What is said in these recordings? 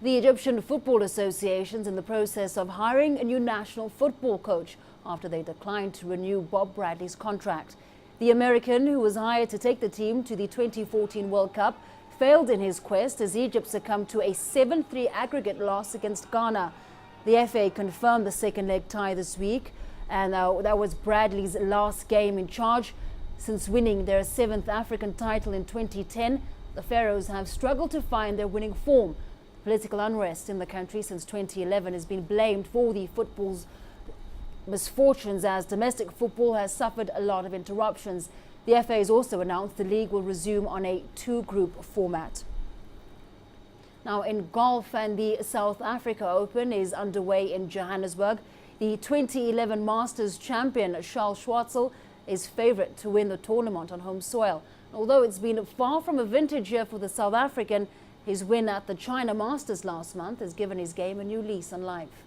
The Egyptian Football Association is in the process of hiring a new national football coach after they declined to renew Bob Bradley's contract. The American, who was hired to take the team to the 2014 World Cup, failed in his quest as Egypt succumbed to a 7-3 aggregate loss against Ghana. The FA confirmed the second leg tie this week, and that was Bradley's last game in charge. Since winning their 7th African title in 2010, the Pharaohs have struggled to find their winning form. Political unrest in the country since 2011 has been blamed for the football's misfortunes, as domestic football has suffered a lot of interruptions. The FA has also announced the league will resume on a 2-group format. Now in golf, and the South Africa Open is underway in Johannesburg. The 2011 Masters champion Charles Schwartzel is favourite to win the tournament on home soil. Although it's been far from a vintage year for the South African, his win at the China Masters last month has given his game a new lease on life.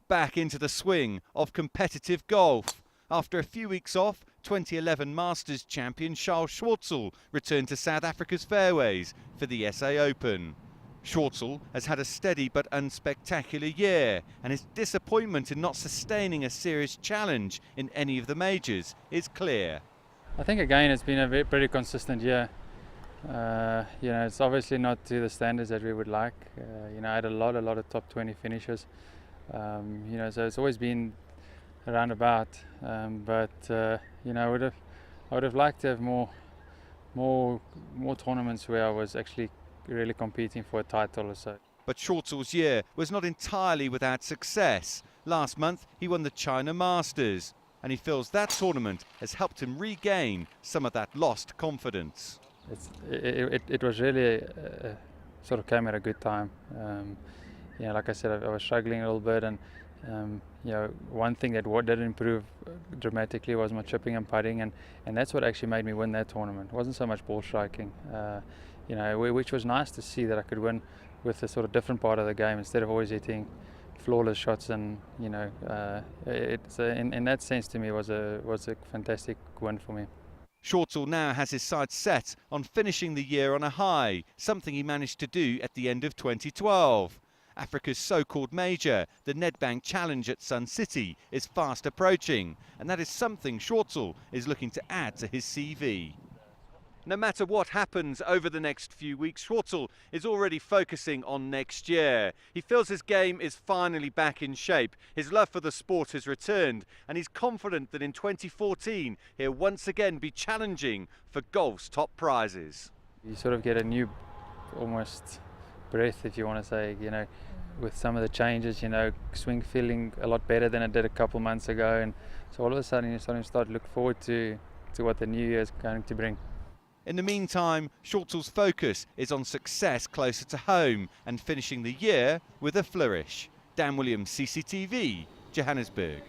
Back into the swing of competitive golf. After a few weeks off, 2011 Masters champion Charles Schwartzel returned to South Africa's fairways for the SA Open. Schwartzel has had a steady but unspectacular year, and his disappointment in not sustaining a serious challenge in any of the majors is clear. I think again it's been a pretty consistent year. It's obviously not to the standards that we would like. I had a lot of top 20 finishes. So it's always been around about. I would have liked to have more tournaments where I was actually really competing for a title or so. But Schwartzel's year was not entirely without success. Last month he won the China Masters, and he feels that tournament has helped him regain some of that lost confidence. It was really sort of came at a good time. Like I said, I was struggling a little bit, and one thing that didn't improve dramatically was my chipping and putting, and that's what actually made me win that tournament. It wasn't so much ball striking, which was nice to see that I could win with a sort of different part of the game instead of always hitting flawless shots. And in that sense, to me, was a fantastic win for me. Schwartzel now has his sights set on finishing the year on a high, something he managed to do at the end of 2012. Africa's so-called major, the Nedbank Challenge at Sun City, is fast approaching, and that is something Schwartzel is looking to add to his CV. No matter what happens over the next few weeks, Schwartzel is already focusing on next year. He feels his game is finally back in shape. His love for the sport has returned, and he's confident that in 2014 he'll once again be challenging for golf's top prizes. You sort of get a new, almost breath, if you want to say, with some of the changes, swing feeling a lot better than it did a couple months ago, and so all of a sudden you're starting to look forward to what the new year is going to bring. In the meantime, Schwartzel's focus is on success closer to home and finishing the year with a flourish. Dan Williams, CCTV, Johannesburg.